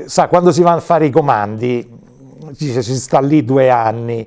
sa, quando si vanno a fare i comandi, si sta lì 2 anni,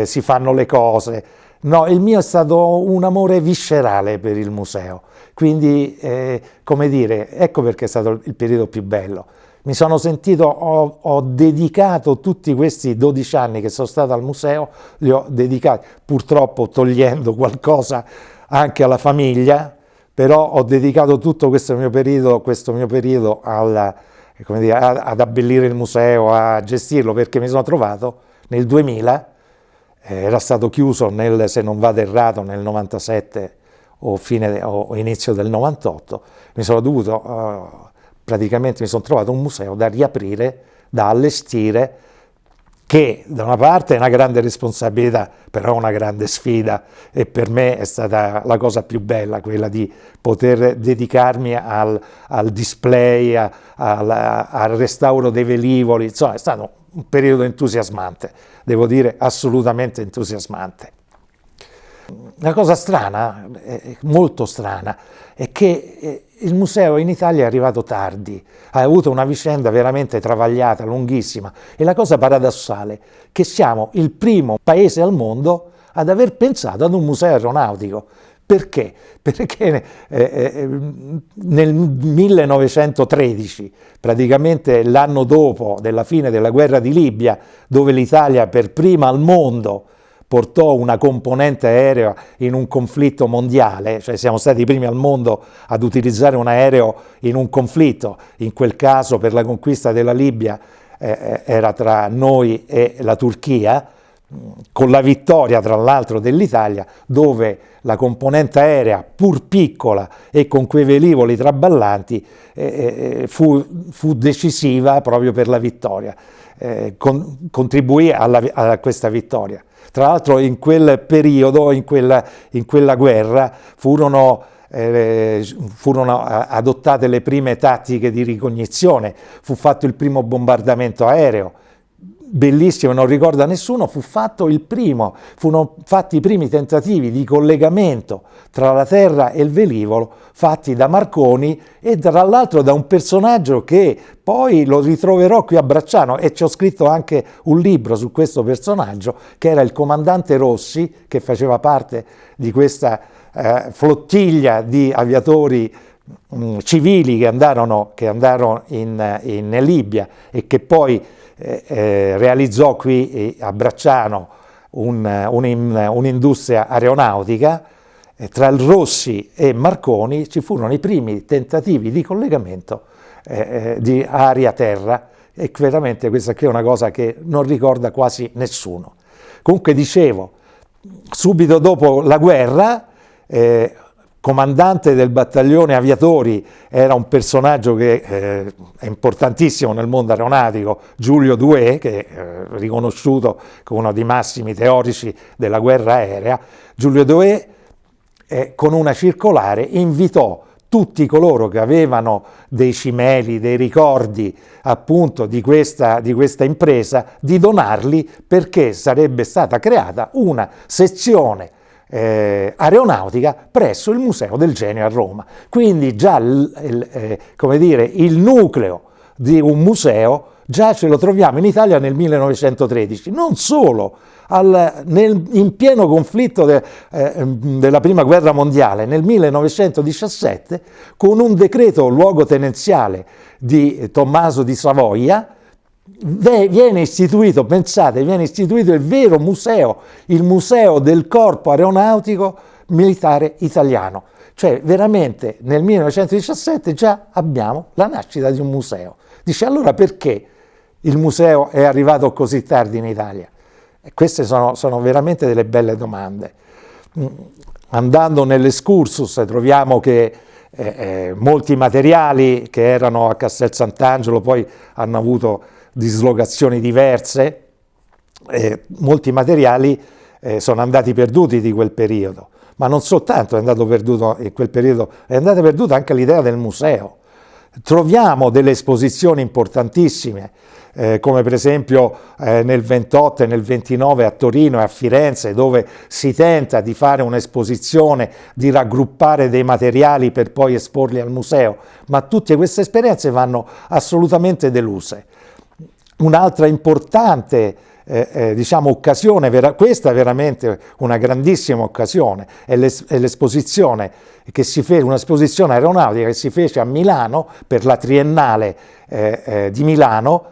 si fanno le cose. No, il mio è stato un amore viscerale per il museo, quindi, come dire, ecco perché è stato il periodo più bello. Mi sono sentito, ho dedicato tutti questi 12 anni che sono stato al museo, li ho dedicati, purtroppo togliendo qualcosa anche alla famiglia, però ho dedicato tutto questo mio periodo come dire, ad abbellire il museo, a gestirlo, perché mi sono trovato nel 2000, era stato chiuso se non vado errato, nel 97 o inizio del 98, praticamente mi sono trovato un museo da riaprire, da allestire, che da una parte è una grande responsabilità, però è una grande sfida, e per me è stata la cosa più bella, quella di poter dedicarmi al display, al restauro dei velivoli. Insomma, è stato un periodo entusiasmante, devo dire assolutamente entusiasmante. La cosa strana, molto strana, è che il museo in Italia è arrivato tardi, ha avuto una vicenda veramente travagliata, lunghissima, e la cosa paradossale è che siamo il primo paese al mondo ad aver pensato ad un museo aeronautico. Perché? Perché nel 1913, praticamente l'anno dopo della fine della guerra di Libia, dove l'Italia per prima al mondo portò una componente aerea in un conflitto mondiale, cioè siamo stati i primi al mondo ad utilizzare un aereo in un conflitto, in quel caso per la conquista della Libia era tra noi e la Turchia, con la vittoria tra l'altro dell'Italia, dove la componente aerea, pur piccola e con quei velivoli traballanti, fu decisiva proprio per la vittoria, contribuì a questa vittoria. Tra l'altro in quel periodo, in quella guerra, furono adottate le prime tattiche di ricognizione, fu fatto il primo bombardamento aereo, bellissimo, non ricorda nessuno, furono fatti i primi tentativi di collegamento tra la terra e il velivolo, fatti da Marconi e tra l'altro da un personaggio che poi lo ritroverò qui a Bracciano, e ci ho scritto anche un libro su questo personaggio, che era il comandante Rossi, che faceva parte di questa flottiglia di aviatori civili che andarono in Libia, e che poi realizzò qui a Bracciano un'industria aeronautica. Tra il Rossi e Marconi ci furono i primi tentativi di collegamento di aria-terra, e veramente questa qui è una cosa che non ricorda quasi nessuno. Comunque, dicevo, subito dopo la guerra, comandante del battaglione aviatori era un personaggio che è importantissimo nel mondo aeronautico, Giulio Douhet, che è riconosciuto come uno dei massimi teorici della guerra aerea. Giulio Douhet, con una circolare, invitò tutti coloro che avevano dei cimeli, dei ricordi appunto di questa impresa, di donarli, perché sarebbe stata creata una sezione aeronautica presso il Museo del Genio a Roma. Quindi già come dire, il nucleo di un museo già ce lo troviamo in Italia nel 1913. Non solo, in pieno conflitto della Prima Guerra Mondiale, nel 1917, con un decreto luogotenenziale di Tommaso di Savoia, viene istituito, pensate, viene istituito il vero museo, il Museo del Corpo Aeronautico Militare Italiano. Cioè veramente nel 1917 già abbiamo la nascita di un museo. Dice, allora perché il museo è arrivato così tardi in Italia? E queste sono veramente delle belle domande. Andando nell'excursus troviamo che molti materiali che erano a Castel Sant'Angelo poi hanno avuto dislocazioni diverse, molti materiali sono andati perduti di quel periodo, ma non soltanto è andato perduto in quel periodo, è andata perduta anche l'idea del museo. Troviamo delle esposizioni importantissime, come per esempio nel 28 e nel 29 a Torino e a Firenze, dove si tenta di fare un'esposizione, di raggruppare dei materiali per poi esporli al museo, ma tutte queste esperienze vanno assolutamente deluse. Un'altra importante diciamo occasione, questa è veramente una grandissima occasione, è l'esposizione che si fece, un'esposizione aeronautica che si fece a Milano per la Triennale di Milano,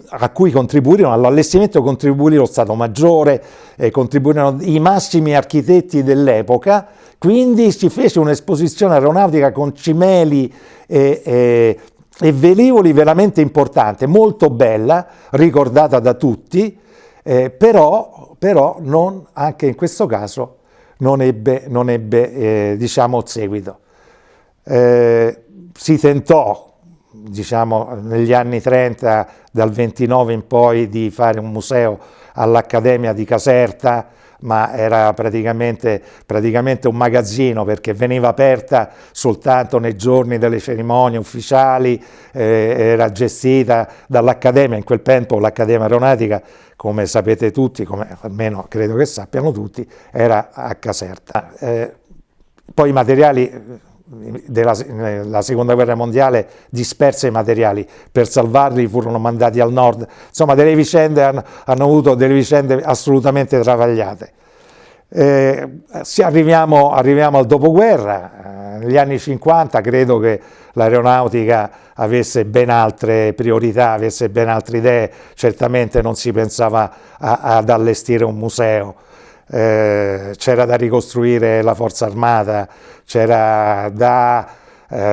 a cui contribuirono, all'allestimento contribuì lo Stato Maggiore, contribuirono i massimi architetti dell'epoca, quindi si fece un'esposizione aeronautica con cimeli e velivoli veramente importante, molto bella, ricordata da tutti, però non, anche in questo caso non ebbe diciamo, seguito. Si tentò, diciamo, negli anni 30, dal 29 in poi, di fare un museo all'Accademia di Caserta, ma era praticamente un magazzino, perché veniva aperta soltanto nei giorni delle cerimonie ufficiali, era gestita dall'Accademia. In quel tempo l'Accademia Aeronautica, come sapete tutti, come almeno credo che sappiano tutti, era a Caserta. Poi i materiali della Seconda Guerra Mondiale disperse i materiali, per salvarli furono mandati al nord, insomma delle vicende hanno avuto delle vicende assolutamente travagliate. Arriviamo al dopoguerra, negli anni 50 credo che l'aeronautica avesse ben altre priorità, avesse ben altre idee, certamente non si pensava ad allestire un museo. C'era da ricostruire la forza armata, c'era da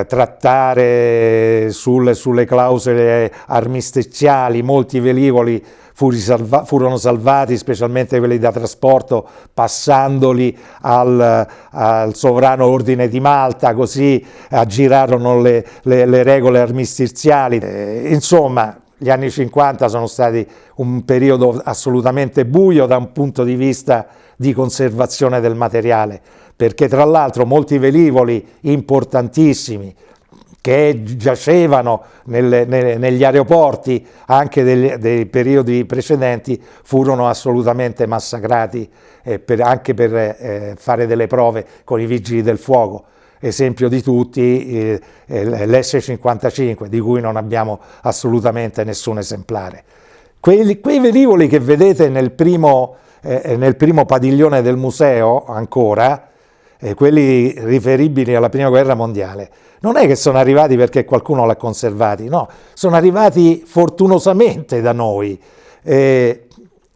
trattare sulle clausole armistiziali, molti velivoli furono salvati, specialmente quelli da trasporto, passandoli al sovrano ordine di Malta, così aggirarono le regole armistiziali. Insomma, gli anni 50 sono stati un periodo assolutamente buio da un punto di vista di conservazione del materiale, perché tra l'altro molti velivoli importantissimi che giacevano negli aeroporti anche dei periodi precedenti furono assolutamente massacrati, anche per fare delle prove con i vigili del fuoco. Esempio di tutti l'S-55, di cui non abbiamo assolutamente nessun esemplare. Quei velivoli che vedete nel primo padiglione del museo ancora, quelli riferibili alla Prima Guerra Mondiale, non è che sono arrivati perché qualcuno l'ha conservati, no, sono arrivati fortunosamente da noi. E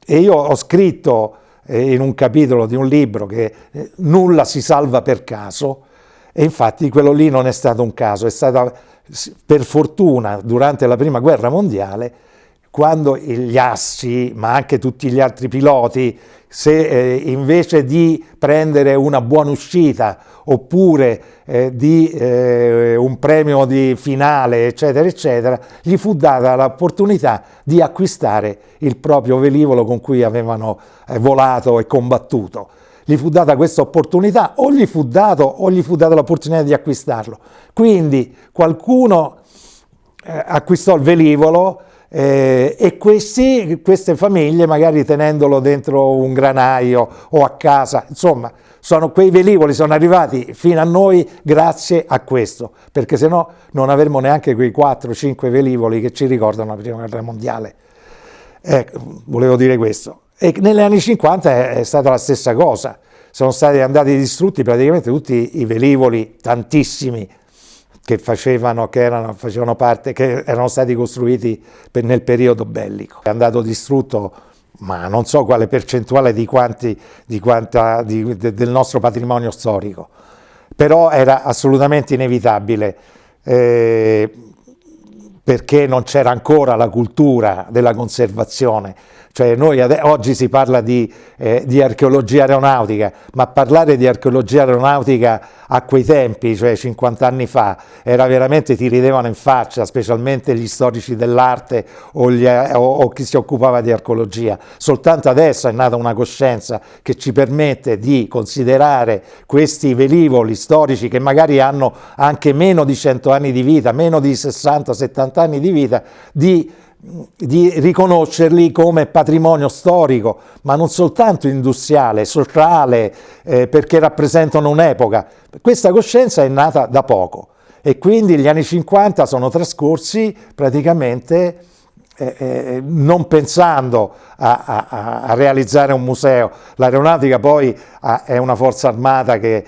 io ho scritto in un capitolo di un libro che nulla si salva per caso, e infatti quello lì non è stato un caso, è stata per fortuna durante la Prima Guerra Mondiale, quando gli assi, ma anche tutti gli altri piloti, se invece di prendere una buona uscita oppure di un premio di finale, eccetera, eccetera, gli fu data l'opportunità di acquistare il proprio velivolo con cui avevano volato e combattuto. Gli fu data questa opportunità, o gli fu data l'opportunità di acquistarlo. Quindi qualcuno acquistò il velivolo, e queste famiglie, magari tenendolo dentro un granaio o a casa, insomma, quei velivoli sono arrivati fino a noi grazie a questo, perché se no non avremmo neanche quei 4-5 velivoli che ci ricordano la Prima Guerra Mondiale. Volevo dire questo. E negli anni 50 è stata la stessa cosa, sono stati andati distrutti praticamente tutti i velivoli, tantissimi, che erano stati costruiti nel periodo bellico. È andato distrutto, ma non so quale percentuale del nostro patrimonio storico, però era assolutamente inevitabile. perché non c'era ancora la cultura della conservazione. Cioè oggi si parla di archeologia aeronautica, ma parlare di archeologia aeronautica a quei tempi, cioè 50 anni fa, era veramente, ti ridevano in faccia, specialmente gli storici dell'arte o chi si occupava di archeologia. Soltanto adesso è nata una coscienza che ci permette di considerare questi velivoli storici, che magari hanno anche meno di 100 anni di vita, meno di 60-70 anni di vita, di riconoscerli come patrimonio storico, ma non soltanto industriale, sociale, perché rappresentano un'epoca. Questa coscienza è nata da poco e quindi gli anni 50 sono trascorsi praticamente non pensando a realizzare un museo. L'aeronautica poi è una forza armata che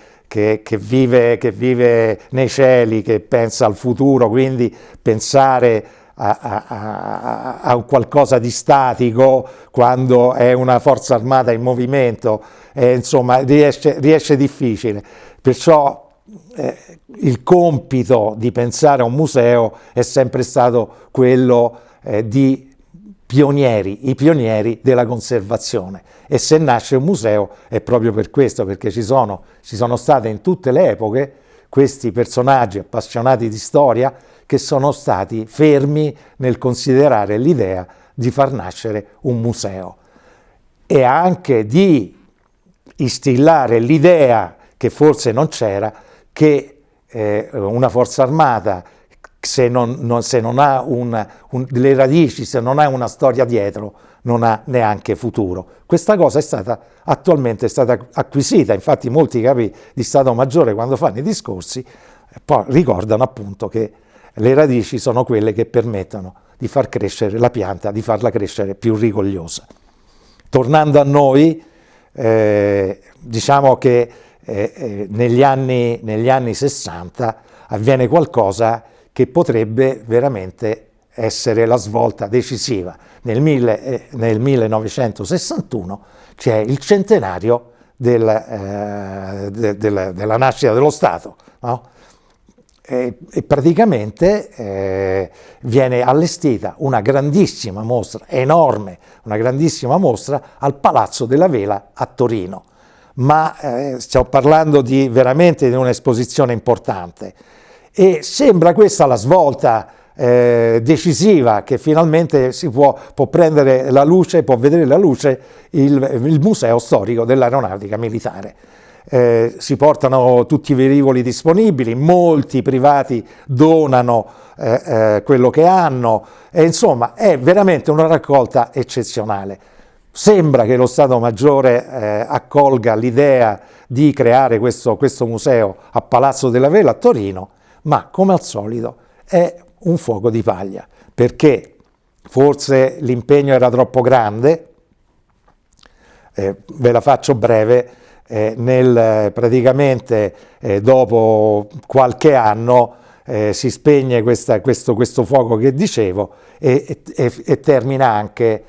vive nei cieli, che pensa al futuro, quindi pensare a un qualcosa di statico quando è una forza armata in movimento, insomma riesce difficile. Perciò il compito di pensare a un museo è sempre stato quello di pionieri, i pionieri della conservazione. E se nasce un museo è proprio per questo, perché ci sono state in tutte le epoche questi personaggi appassionati di storia che sono stati fermi nel considerare l'idea di far nascere un museo e anche di instillare l'idea, che forse non c'era, che una forza armata, se non ha delle radici, se non ha una storia dietro, non ha neanche futuro. Questa cosa attualmente è stata acquisita, infatti molti capi di Stato Maggiore, quando fanno i discorsi, poi ricordano appunto che le radici sono quelle che permettono di far crescere la pianta, di farla crescere più rigogliosa. Tornando a noi, diciamo che negli anni 60 avviene qualcosa che potrebbe veramente essere la svolta decisiva. Nel 1961 c'è il centenario della nascita dello Stato, no? E praticamente viene allestita una grandissima mostra, enorme, una grandissima mostra al Palazzo della Vela a Torino. Ma stiamo parlando veramente di un'esposizione importante e sembra questa la svolta decisiva, che finalmente può prendere la luce, può vedere la luce il Museo Storico dell'Aeronautica Militare. Si portano tutti i velivoli disponibili, molti privati donano quello che hanno e insomma è veramente una raccolta eccezionale. Sembra che lo Stato Maggiore accolga l'idea di creare questo museo a Palazzo della Vela a Torino, ma come al solito è un fuoco di paglia, perché forse l'impegno era troppo grande. Ve la faccio breve. Praticamente dopo qualche anno si spegne questo fuoco che dicevo e termina anche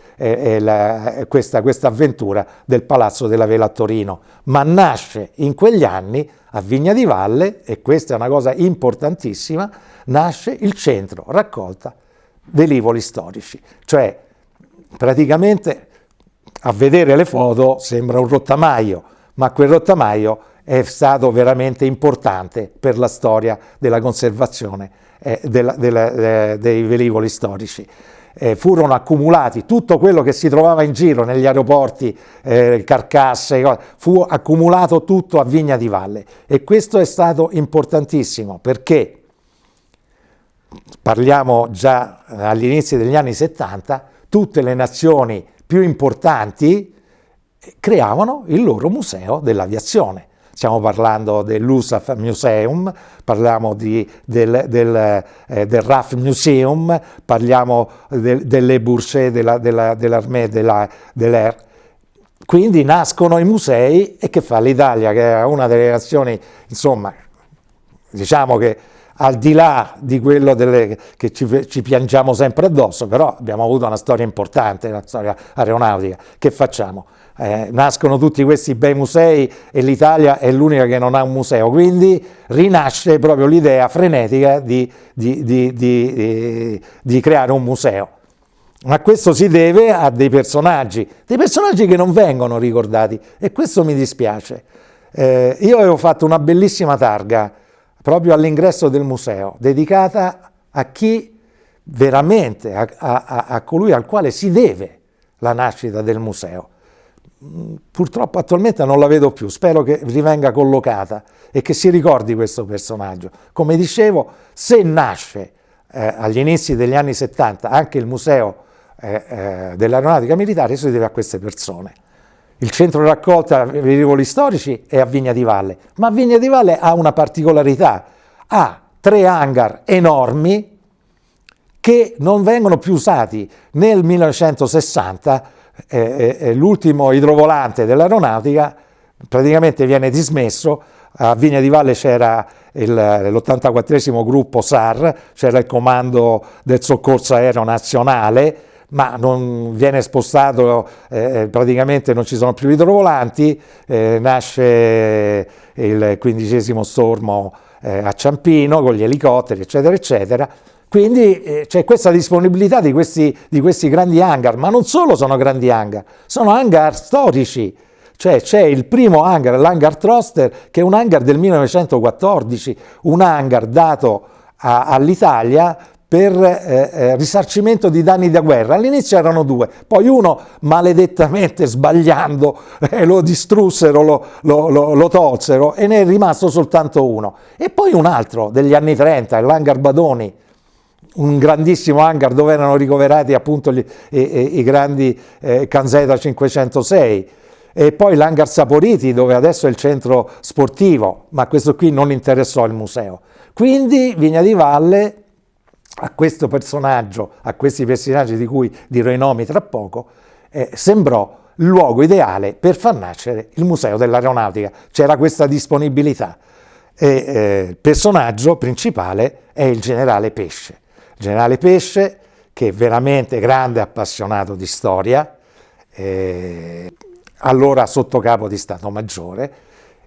questa avventura del Palazzo della Vela a Torino, ma nasce in quegli anni a Vigna di Valle, e questa è una cosa importantissima, nasce il centro raccolta velivoli storici, cioè praticamente a vedere le foto sembra un rottamaio, ma quel rottamaio è stato veramente importante per la storia della conservazione dei velivoli storici. Furono accumulati tutto quello che si trovava in giro negli aeroporti, carcasse, fu accumulato tutto a Vigna di Valle, e questo è stato importantissimo perché parliamo già all'inizio degli anni 70, tutte le nazioni più importanti creavano il loro museo dell'aviazione. Stiamo parlando dell'USAF Museum, parliamo del RAF Museum, parliamo delle Bourget dell'Armée dell'Air. Quindi nascono i musei, e che fa l'Italia, che è una delle nazioni, insomma, diciamo che al di là di quello che ci piangiamo sempre addosso, però abbiamo avuto una storia importante, una storia aeronautica. Che facciamo? Nascono tutti questi bei musei e l'Italia è l'unica che non ha un museo, quindi rinasce proprio l'idea frenetica di creare un museo. Ma questo si deve a dei personaggi che non vengono ricordati, e questo mi dispiace. Io avevo fatto una bellissima targa proprio all'ingresso del museo, dedicata a chi veramente, a colui al quale si deve la nascita del museo. Purtroppo attualmente non la vedo più, spero che rivenga collocata e che si ricordi questo personaggio. Come dicevo, se nasce agli inizi degli anni 70 anche il museo dell'aeronautica militare, si deve a queste persone. Il centro raccolta velivoli storici è a Vigna di Valle, ma Vigna di Valle ha una particolarità: ha 3 hangar enormi che non vengono più usati. Nel 1960 l'ultimo idrovolante dell'aeronautica praticamente viene dismesso. A Vigna di Valle c'era l'84esimo gruppo SAR, c'era il comando del soccorso aereo nazionale, ma non viene spostato, praticamente non ci sono più idrovolanti, nasce il 15° stormo a Ciampino con gli elicotteri, eccetera, eccetera. Quindi c'è questa disponibilità di questi grandi hangar, ma non solo sono grandi hangar, sono hangar storici. Cioè c'è il primo hangar, l'hangar Troster, che è un hangar del 1914, un hangar dato all'Italia per risarcimento di danni da guerra. All'inizio erano 2, poi uno maledettamente sbagliando lo distrussero, lo tolsero, e ne è rimasto soltanto uno. E poi un altro degli anni 30, l'hangar Badoni, un grandissimo hangar dove erano ricoverati appunto i grandi Kanzeta 506, e poi l'hangar Saporiti, dove adesso è il centro sportivo, ma questo qui non interessò il museo. Quindi Vigna di Valle, a questo personaggio, a questi personaggi di cui dirò i nomi tra poco, sembrò il luogo ideale per far nascere il Museo dell'Aeronautica. C'era questa disponibilità. Il personaggio principale è il generale Pesce. Il generale Pesce, che è veramente grande appassionato di storia, allora sottocapo di Stato Maggiore,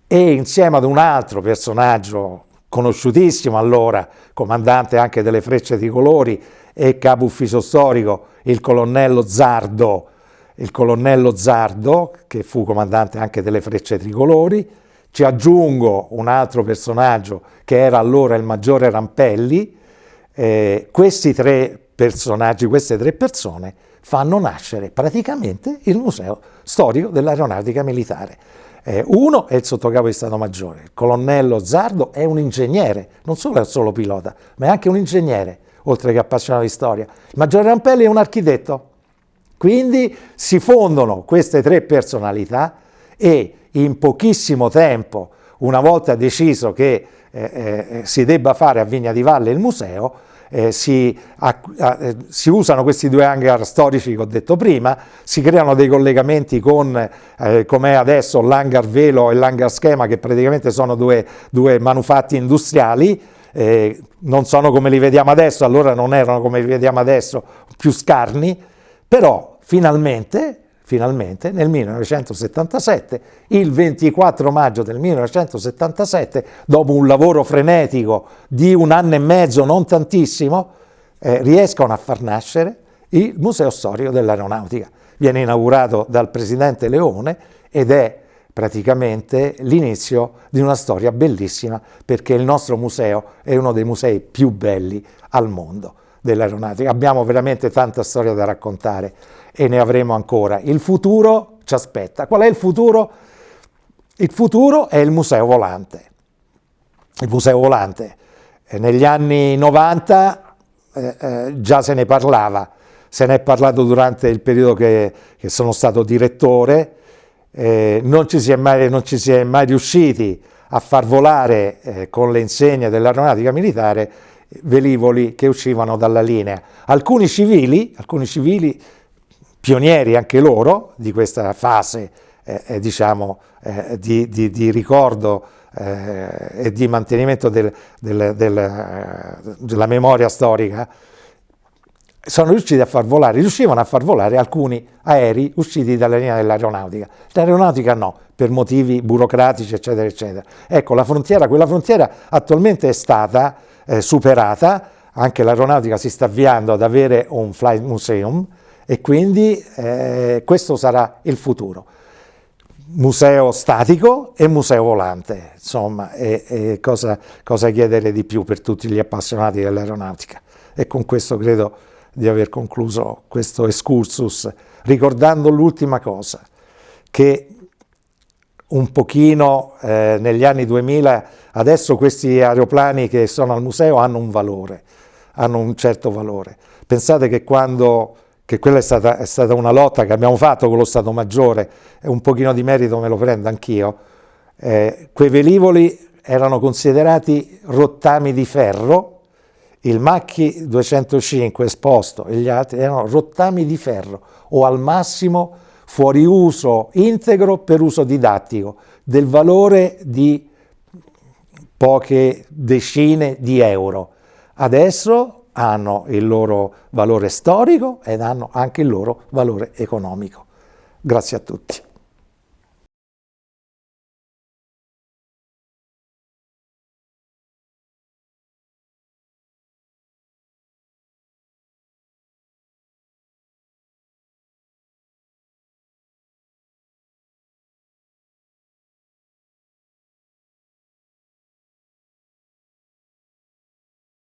e insieme ad un altro personaggio conosciutissimo allora, comandante anche delle Frecce Tricolori e capo ufficio storico, il colonnello Zardo, che fu comandante anche delle Frecce Tricolori. Ci aggiungo un altro personaggio che era allora il maggiore Rampelli. Questi 3 personaggi, queste 3 persone fanno nascere praticamente il Museo Storico dell'Aeronautica Militare. Uno è il sottocapo di Stato Maggiore, il colonnello Zardo è un ingegnere, non solo è un solo pilota, ma è anche un ingegnere, oltre che appassionato di storia. Il maggiore Rampelli è un architetto. Quindi si fondono queste 3 personalità e in pochissimo tempo, una volta deciso che si debba fare a Vigna di Valle il museo, si usano questi 2 hangar storici che ho detto prima, si creano dei collegamenti con, come è adesso, l'hangar Velo e l'hangar Schema, che praticamente sono due manufatti industriali, non sono come li vediamo adesso, allora non erano come li vediamo adesso, più scarni, però finalmente nel 1977, il 24 maggio del 1977, dopo un lavoro frenetico di 1 anno e mezzo, non tantissimo, riescono a far nascere il Museo Storico dell'Aeronautica. Viene inaugurato dal presidente Leone ed è praticamente l'inizio di una storia bellissima, perché il nostro museo è uno dei musei più belli al mondo dell'aeronautica. Abbiamo veramente tanta storia da raccontare e ne avremo ancora. Il futuro ci aspetta. Qual è il futuro? Il futuro è il museo volante. Il museo volante. Negli anni 90 già se ne parlava, se ne è parlato durante il periodo che sono stato direttore, non ci si è mai riusciti a far volare con le insegne dell'aeronautica militare velivoli che uscivano dalla linea. Alcuni civili, pionieri anche loro di questa fase diciamo, di ricordo e di mantenimento della memoria storica, riuscivano a far volare alcuni aerei usciti dalla linea dell'aeronautica. L'aeronautica no, per motivi burocratici, eccetera, eccetera. Ecco, quella frontiera attualmente è stata superata, anche l'aeronautica si sta avviando ad avere un flight museum e quindi questo sarà il futuro. Museo statico e museo volante, insomma, cosa chiedere di più per tutti gli appassionati dell'aeronautica. E con questo credo di aver concluso questo excursus, ricordando l'ultima cosa, che un pochino negli anni 2000, adesso questi aeroplani che sono al museo hanno un valore, hanno un certo valore. Pensate che quella è stata una lotta che abbiamo fatto con lo Stato Maggiore, e un pochino di merito me lo prendo anch'io, quei velivoli erano considerati rottami di ferro, il Macchi 205 esposto e gli altri erano rottami di ferro o al massimo fuori uso integro per uso didattico, del valore di poche decine di euro. Adesso hanno il loro valore storico ed hanno anche il loro valore economico. Grazie a tutti.